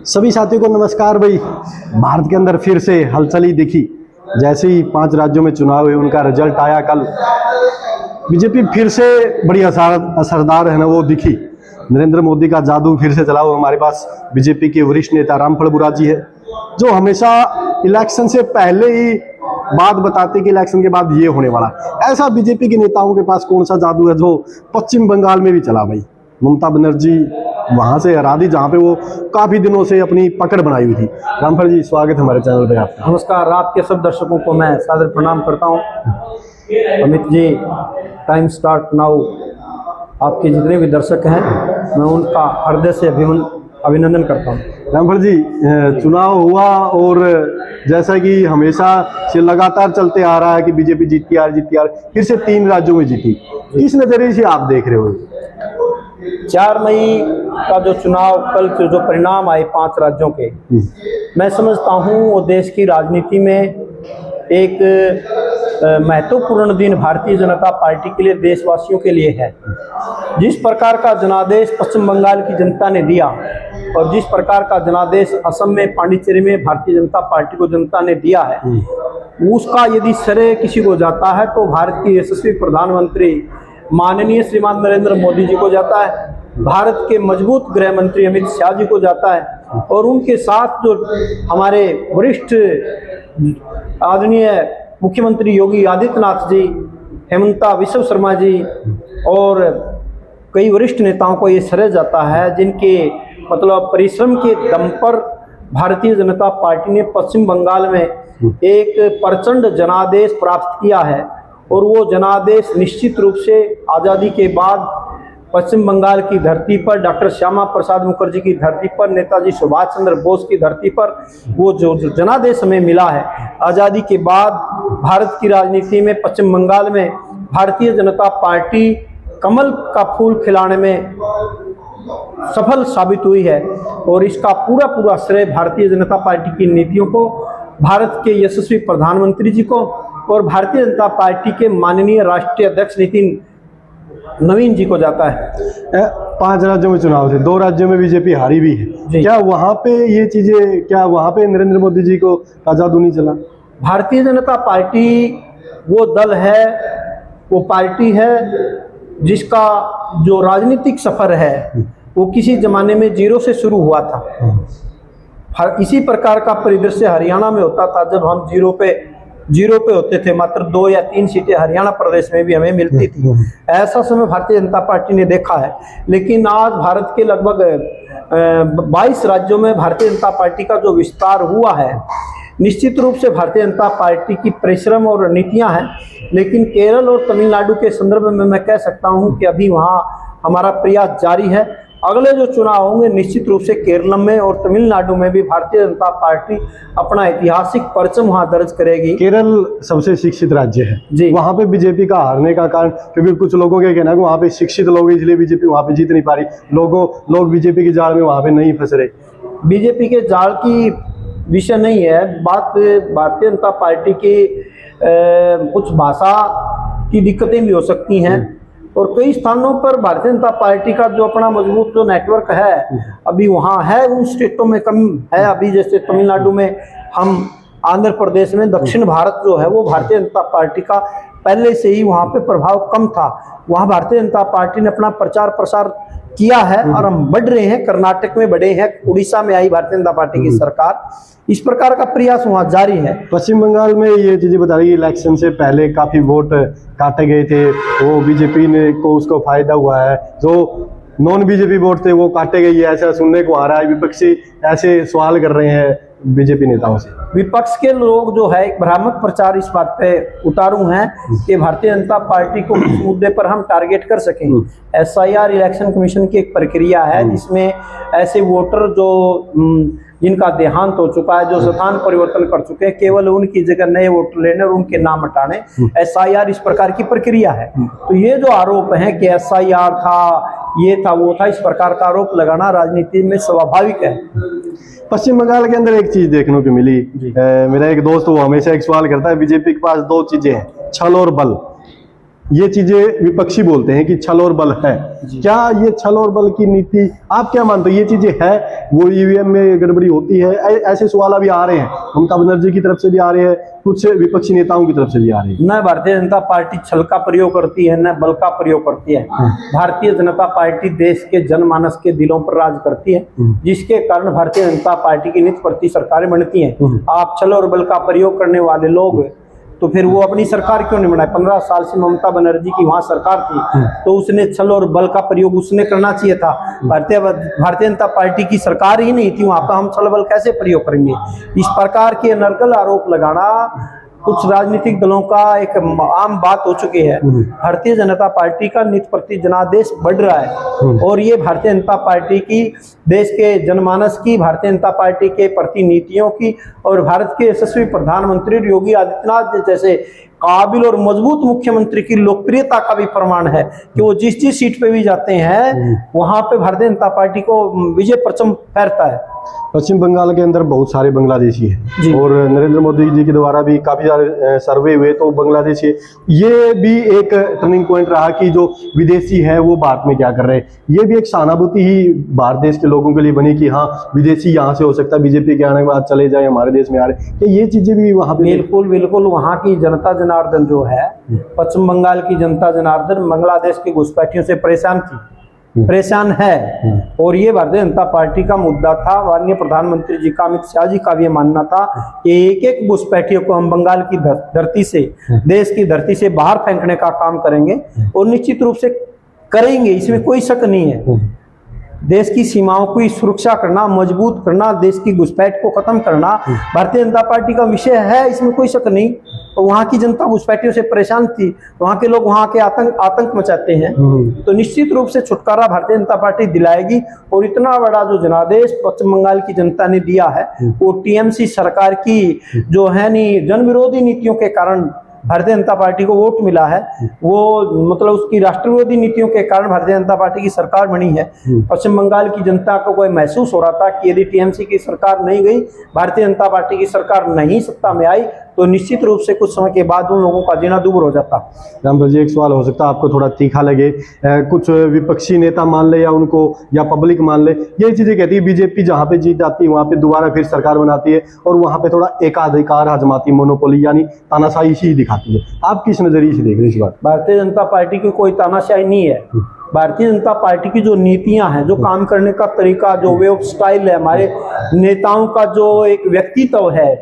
सभी साथियों को नमस्कार। भाई, भारत के अंदर फिर से हलचल दिखी। जैसे ही 5 राज्यों में चुनाव हुए, उनका रिजल्ट आया कल, बीजेपी फिर से बड़ी असरदार है ना वो दिखी। नरेंद्र मोदी का जादू फिर से चला। वो हमारे पास बीजेपी के वरिष्ठ नेता रामफल बुरा जी है, जो हमेशा इलेक्शन से पहले ही बात बताते कि इलेक्शन के बाद ये होने वाला। ऐसा बीजेपी के नेताओं के पास कौन सा जादू है जो पश्चिम बंगाल में भी चला। भाई, ममता बनर्जी वहां से हरा दी, जहां पे वो काफी दिनों से अपनी पकड़ बनाई हुई थी। रामफल जी, स्वागत है हमारे चैनल पे आपका। नमस्कार। आपके सब दर्शकों को मैं सादर प्रणाम करता हूं। Amit ji, time start now, आपके जितने भी दर्शक हैं मैं उनका हृदय से अभिनंदन करता हूं। रामफल जी, चुनाव हुआ और जैसा कि हमेशा से लगातार चलते आ रहा है कि बीजेपी जीतती आ रही, फिर से 3 राज्यों में जीती। किस नजरिए से आप देख रहे हो? 4 मई का जो चुनाव, कल के जो परिणाम आए 5 राज्यों के, मैं समझता हूं वो देश की राजनीति में एक महत्वपूर्ण दिन भारतीय जनता पार्टी के लिए, देशवासियों के लिए है। जिस प्रकार का जनादेश पश्चिम बंगाल की जनता ने दिया और जिस प्रकार का जनादेश असम में, पांडिचेरी में भारतीय जनता पार्टी को जनता ने दिया है, उसका यदि श्रेय किसी को जाता है तो भारत के यशस्वी प्रधानमंत्री माननीय श्रीमान नरेंद्र मोदी जी को जाता है, भारत के मजबूत गृह मंत्री अमित शाह जी को जाता है, और उनके साथ जो हमारे वरिष्ठ आदरणीय मुख्यमंत्री योगी आदित्यनाथ जी, हेमंता बिस्वा शर्मा जी और कई वरिष्ठ नेताओं को ये श्रेय जाता है, जिनके मतलब परिश्रम के दम पर भारतीय जनता पार्टी ने पश्चिम बंगाल में एक प्रचंड जनादेश प्राप्त किया है। और वो जनादेश निश्चित रूप से आज़ादी के बाद पश्चिम बंगाल की धरती पर, डॉक्टर श्यामा प्रसाद मुखर्जी की धरती पर, नेताजी सुभाष चंद्र बोस की धरती पर वो जो जनादेश हमें मिला है, आज़ादी के बाद भारत की राजनीति में पश्चिम बंगाल में भारतीय जनता पार्टी कमल का फूल खिलाने में सफल साबित हुई है। और इसका पूरा श्रेय भारतीय जनता पार्टी की नीतियों को, भारत के यशस्वी प्रधानमंत्री जी को और भारतीय जनता पार्टी के माननीय राष्ट्रीय अध्यक्ष नितिन नवीन जी को जाता है। 5 राज्यों में चुनाव थे, 2 राज्यों में बीजेपी हारी भी है। क्या वहां पे ये चीजें, क्या वहां पे नरेंद्र मोदी जी को जादू नहीं चला? भारतीय जनता पार्टी वो दल है, वो पार्टी है जिसका जो राजनीतिक सफर है वो किसी जमाने में 0 से शुरू हुआ था। इसी प्रकार का परिदृश्य हरियाणा में होता था, जब हम जीरो पे होते थे। मात्र 2 या 3 सीटें हरियाणा प्रदेश में भी हमें मिलती थी। ऐसा समय भारतीय जनता पार्टी ने देखा है। लेकिन आज भारत के लगभग 22 राज्यों में भारतीय जनता पार्टी का जो विस्तार हुआ है, निश्चित रूप से भारतीय जनता पार्टी की परिश्रम और नीतियां हैं। लेकिन केरल और तमिलनाडु के संदर्भ में मैं कह सकता हूं कि अभी वहां हमारा प्रयास जारी है। अगले जो चुनाव होंगे, निश्चित रूप से केरल में और तमिलनाडु में भी भारतीय जनता पार्टी अपना ऐतिहासिक परचम वहां दर्ज करेगी। केरल सबसे शिक्षित राज्य है जी, वहां पे बीजेपी का हारने का कारण, क्योंकि कुछ लोगों का कहना है कि वहां पे शिक्षित लोग, इसलिए बीजेपी वहां पे जीत नहीं पा रही। लोग बीजेपी के जाल में वहां पे नहीं फंस रहे। बीजेपी के जाल की विषय नहीं है बात, भारतीय जनता पार्टी की कुछ भाषा की दिक्कतें भी हो सकती हैं, और कई स्थानों पर भारतीय जनता पार्टी का जो अपना मजबूत जो नेटवर्क है अभी वहाँ है, उन स्टेटों में कम है। अभी जैसे तमिलनाडु में, हम आंध्र प्रदेश में, दक्षिण भारत जो है वो भारतीय जनता पार्टी का पहले से ही वहाँ पे प्रभाव कम था। वहाँ भारतीय जनता पार्टी ने अपना प्रचार प्रसार किया है और हम बढ़ रहे हैं। कर्नाटक में बढ़े हैं, उड़ीसा में आई भारतीय जनता पार्टी की सरकार, इस प्रकार का प्रयास वहाँ जारी है। पश्चिम बंगाल में ये चीजें बता रही है, इलेक्शन से पहले काफी वोट काटे गए थे, वो बीजेपी ने को उसको फायदा हुआ है। जो नॉन बीजेपी वोट थे वो काटे गए, ऐसा सुनने को आ रहा है। विपक्षी ऐसे सवाल कर रहे हैं बीजेपी नेताओं से। विपक्ष के लोग जो है एक भ्रामक प्रचार इस बात पे उतारू हैं कि भारतीय जनता पार्टी को इस मुद्दे पर हम टारगेट कर सकें। SIR इलेक्शन कमीशन की एक प्रक्रिया है जिसमें ऐसे वोटर जो जिनका देहांत हो चुका है, जो स्थान परिवर्तन कर चुके हैं, केवल उनकी जगह नए वोटर लेने और उनके नाम हटाने, SIR इस प्रकार की प्रक्रिया है। तो ये जो आरोप है कि SIR था, ये था, वो था, इस प्रकार का आरोप लगाना राजनीति में स्वाभाविक है। पश्चिम बंगाल के अंदर एक चीज देखने को मिली, मेरा एक दोस्त वो हमेशा एक सवाल करता है, बीजेपी के पास 2 चीजें हैं, छल और बल। ये चीजें विपक्षी बोलते हैं कि छल और बल है, क्या ये छल और बल की नीति आप क्या मानते हो? ये चीजें है, वो ईवीएम में गड़बड़ी होती है, ऐसे सवाल अभी आ रहे हैं, ममता बनर्जी की तरफ से भी आ रहे हैं, कुछ विपक्षी नेताओं की तरफ से भी आ रहे हैं। न भारतीय जनता पार्टी छल का प्रयोग करती है, न बल का प्रयोग करती है। भारतीय जनता पार्टी देश के जनमानस के दिलों पर राज करती है, जिसके कारण भारतीय जनता पार्टी की नित्य प्रति सरकारें बनती हैं। आप छल और बल का प्रयोग करने वाले लोग तो फिर वो अपनी सरकार क्यों नहीं बनाए? 15 साल से ममता बनर्जी की वहां सरकार थी, तो उसने छल और बल का प्रयोग उसने करना चाहिए था। भारतीय जनता पार्टी की सरकार ही नहीं थी वहां पर, हम छल बल कैसे प्रयोग करेंगे? इस प्रकार के अनर्गल आरोप लगाना कुछ राजनीतिक दलों का एक आम बात हो चुकी है। भारतीय जनता पार्टी का नित्य प्रति जनादेश बढ़ रहा है, और ये भारतीय जनता पार्टी की, देश के जनमानस की, भारतीय जनता पार्टी के प्रति नीतियों की, और भारत के यशस्वी प्रधानमंत्री योगी आदित्यनाथ जैसे काबिल और मजबूत मुख्यमंत्री की लोकप्रियता का भी प्रमाण है कि वो जिस जिस सीट पे भी जाते हैं वहां पे भारतीय जनता पार्टी को विजय परचम फहरता है। पश्चिम बंगाल के अंदर बहुत सारे बांग्लादेशी हैं, और नरेंद्र मोदी जी के द्वारा भी काफी सारे सर्वे हुए तो बांग्लादेशी, ये भी एक टर्निंग पॉइंट रहा कि जो विदेशी है वो भारत में क्या कर रहे हैं। ये भी एक सहानुभूति ही भारत देश के लोगों के लिए बनी कि हाँ, विदेशी यहाँ से हो सकता है बीजेपी के आने के बाद चले जाए हमारे देश में आ रहे, कि ये चीजें भी वहाँ पे। बिल्कुल बिल्कुल, वहाँ की जनता जनार्दन जो है, पश्चिम बंगाल की जनता जनार्दन बांग्लादेश की घुसपैठियों से परेशान है, और ये भारतीय जनता पार्टी का मुद्दा था। माननीय प्रधानमंत्री जी का, अमित शाह जी का भी मानना था कि एक एक घुसपैठियों को हम बंगाल की धरती से, देश की धरती से बाहर फेंकने का काम करेंगे, और निश्चित रूप से करेंगे, इसमें कोई शक नहीं है। देश की सीमाओं की सुरक्षा करना, मजबूत करना, देश की घुसपैठ को खत्म करना भारतीय जनता पार्टी का विषय है, इसमें कोई शक नहीं। तो वहाँ की जनता घुसपैठियों से परेशान थी, वहाँ के लोग वहाँ के आतंक मचाते हैं, तो निश्चित रूप से छुटकारा भारतीय जनता पार्टी दिलाएगी। और इतना बड़ा जो जनादेश पश्चिम बंगाल की जनता ने दिया है, वो टीएमसी सरकार की जो है नी जन विरोधी नीतियों के कारण भारतीय जनता पार्टी को वोट मिला है, वो मतलब उसकी राष्ट्र विरोधी नीतियों के कारण भारतीय जनता पार्टी की सरकार बनी है। पश्चिम बंगाल की जनता को कोई महसूस हो रहा था कि यदि टीएमसी की सरकार नहीं गई, भारतीय जनता पार्टी की सरकार नहीं सत्ता में आई, तो निश्चित रूप से कुछ समय के बाद उन लोगों का जीना दूभर हो जाता। रामपाल जी, एक सवाल हो सकता है आपको थोड़ा तीखा लगे, कुछ विपक्षी नेता मान ले या उनको या पब्लिक मान ले, ये चीजें कहती है बीजेपी जहाँ पे जीत जाती है वहाँ पे दोबारा फिर सरकार बनाती है, और वहाँ पे थोड़ा एकाधिकार हजमाती, मोनोपोली यानी तानाशाही ही दिखाती है। आप किस नजरिए से देख रहे हैं इस बात? भारतीय जनता पार्टी की कोई तानाशाही नहीं है। भारतीय जनता पार्टी की जो नीतियां हैं, जो काम करने का तरीका, जो वे ऑफ स्टाइल है, हमारे नेताओं का जो एक व्यक्तित्व है,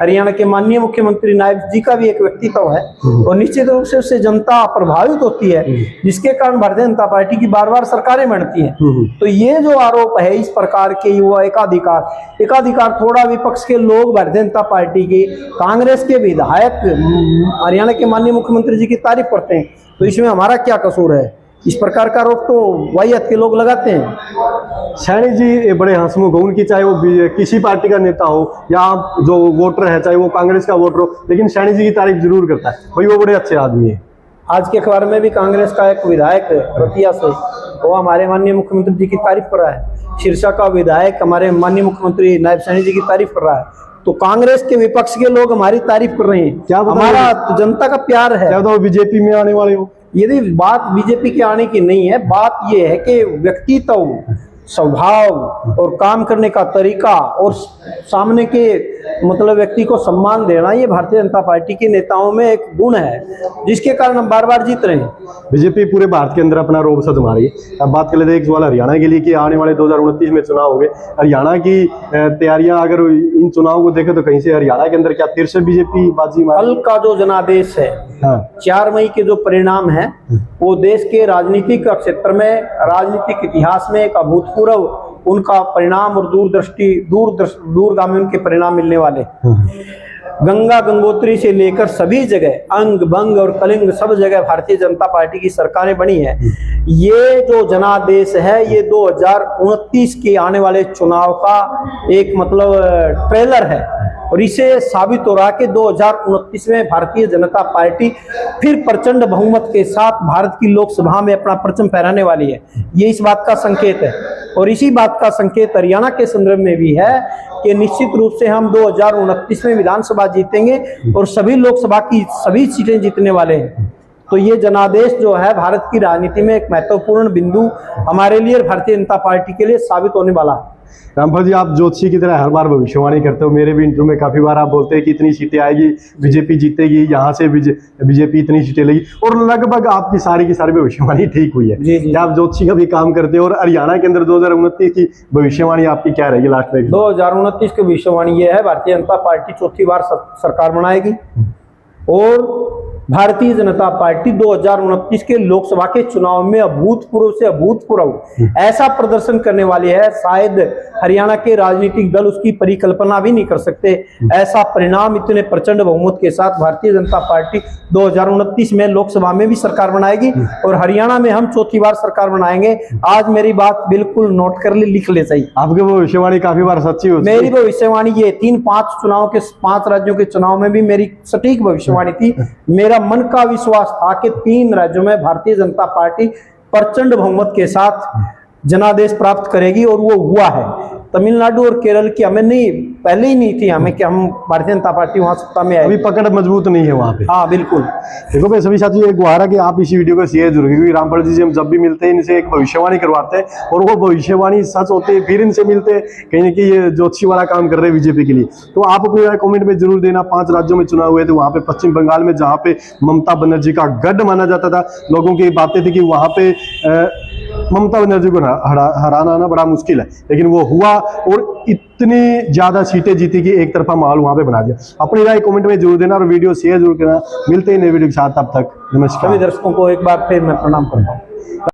हरियाणा के माननीय मुख्यमंत्री नायब जी का भी एक व्यक्तित्व है, और निश्चित रूप से उससे जनता प्रभावित होती है, जिसके कारण भारतीय जनता पार्टी की बार बार सरकारें बनती हैं। तो ये जो आरोप है इस प्रकार के, वो एकाधिकार थोड़ा विपक्ष के लोग भारतीय जनता पार्टी के, कांग्रेस के विधायक हरियाणा के माननीय मुख्यमंत्री जी की तारीफ करते हैं, तो इसमें हमारा क्या कसूर है? इस प्रकार का आरोप तो वाहियात के लोग लगाते हैं। सैनी जी बड़े हंसमुख हो, उनकी चाहे वो किसी पार्टी का नेता हो या जो वोटर है चाहे वो कांग्रेस का वोटर हो, लेकिन सैनी जी की तारीफ जरूर करता है, भाई वो बड़े अच्छे आदमी है। आज के अखबार में भी कांग्रेस का एक विधायक रतिया से, वो हमारे माननीय मुख्यमंत्री जी की तारीफ कर रहा है। सिरसा का विधायक हमारे माननीय मुख्यमंत्री नायब सैनी जी की तारीफ कर रहा है। तो कांग्रेस के विपक्ष के लोग हमारी तारीफ कर रहे हैं। क्या हमारा तो जनता का प्यार है। क्या वो बीजेपी में आने वाले हो? यदि बात बीजेपी के आने की नहीं है, बात यह है कि व्यक्तित्व, स्वभाव और काम करने का तरीका और सामने के मतलब व्यक्ति को सम्मान देना, ये भारतीय जनता पार्टी के नेताओं में एक गुण है, जिसके कारण हम बार बार जीत रहे हैं। बीजेपी पूरे भारत के अंदर अपना रोब सदमा रही है। अब बात कर लेते हैं एक सवाल हरियाणा के लिए कि आने वाले 2029 में चुनाव होंगे, हरियाणा की तैयारियां अगर इन चुनाव को देखें तो कहीं से हरियाणा के अंदर क्या फिर से बीजेपी बाजी मारे? कल का जो जनादेश है, 4 मई के जो परिणाम है, वो देश के राजनीतिक क्षेत्र में, राजनीतिक इतिहास में एक अभूतपूर्व उनका परिणाम और दूरगामी उनके परिणाम मिलने वाले। गंगा गंगोत्री से लेकर सभी जगह अंग बंग और कलिंग सब जगह भारतीय जनता पार्टी की सरकारें बनी है। ये जो जनादेश है, ये 2029 के आने वाले चुनाव का एक मतलब ट्रेलर है, और इसे साबित हो रहा है कि 2029 में भारतीय जनता पार्टी फिर प्रचंड बहुमत के साथ भारत की लोकसभा में अपना परचम फहराने वाली है। ये इस बात का संकेत है, और इसी बात का संकेत हरियाणा के संदर्भ में भी है कि निश्चित रूप से हम 2029 में विधानसभा जीतेंगे और सभी लोकसभा की सभी सीटें जीतने वाले हैं। तो ये जनादेश जो है भारत की राजनीति में एक महत्वपूर्ण बिंदु हमारे लिए और भारतीय जनता पार्टी के लिए साबित होने वाला है। रामपाल जी, आप ज्योतिषी की तरह हर बार भविष्यवाणी करते हो। मेरे भी इंटरव्यू में काफी बार आप बोलते हैं कि इतनी सीटें आएगी, बीजेपी जीतेगी, यहाँ से बीजेपी इतनी सीटें लेगी, और लगभग आपकी सारी की सारी भविष्यवाणी ठीक हुई है। जी। आप ज्योतिषी का भी काम करते हो, और हरियाणा के अंदर 2029 की भविष्यवाणी आपकी क्या रहेगी लास्ट में? 2029 की भविष्यवाणी ये है, भारतीय जनता पार्टी चौथी बार सरकार बनाएगी और भारतीय जनता पार्टी 2029 के लोकसभा के चुनाव में अभूतपूर्व से अभूतपूर्व ऐसा प्रदर्शन करने वाली है, शायद हरियाणा के राजनीतिक दल उसकी परिकल्पना भी नहीं कर सकते। ऐसा परिणाम इतने प्रचंड बहुमत के साथ भारतीय जनता पार्टी 2029 में लोकसभा में भी सरकार बनाएगी और हरियाणा में हम चौथी बार सरकार बनाएंगे। आज मेरी बात बिल्कुल नोट कर ले, लिख ले सही। आपकी भविष्यवाणी काफी बार सच्ची होती है। मेरी भविष्यवाणी ये 3-5 चुनाव के 5 राज्यों के चुनाव में भी मेरी सटीक भविष्यवाणी थी। मेरा मन का विश्वास था कि 3 राज्यों में भारतीय जनता पार्टी प्रचंड बहुमत के साथ जनादेश प्राप्त करेगी और वो हुआ है। तमिलनाडु और केरल की हमें नहीं, पहले ही नहीं थी हमें कि हम भारतीय जनता पार्टी वहां सत्ता में अभी पकड़ मजबूत नहीं है वहां पे। हाँ बिल्कुल। देखो भाई, सभी साथियों एक गुहार है कि आप इसी वीडियो को शेयर जरूर, क्योंकि रामपाल जी से हम जब भी मिलते हैं इनसे एक भविष्यवाणी करवाते हैं और वो भविष्यवाणी सच होती है, फिर इनसे मिलते हैं कहीं ना कहीं ये ज्योतिषी वाला काम कर रहे हैं बीजेपी के लिए। तो आप अपनी राय कमेंट में जरूर देना। 5 राज्यों में चुनाव हुए थे, वहां पे पश्चिम बंगाल में जहाँ पे ममता बनर्जी का गढ़ माना जाता था, लोगों की बातें थी कि वहां पे ममता बनर्जी को हराना ना बड़ा मुश्किल है, लेकिन वो हुआ और इतनी ज्यादा सीटें जीती कि एक तरफा माहौल वहां पे बना दिया। अपनी राय कमेंट में जरूर देना और वीडियो शेयर जरूर करना। मिलते हैं नए वीडियो के साथ, तब तक नमस्कार। सभी दर्शकों को एक बार फिर मैं प्रणाम करता हूँ।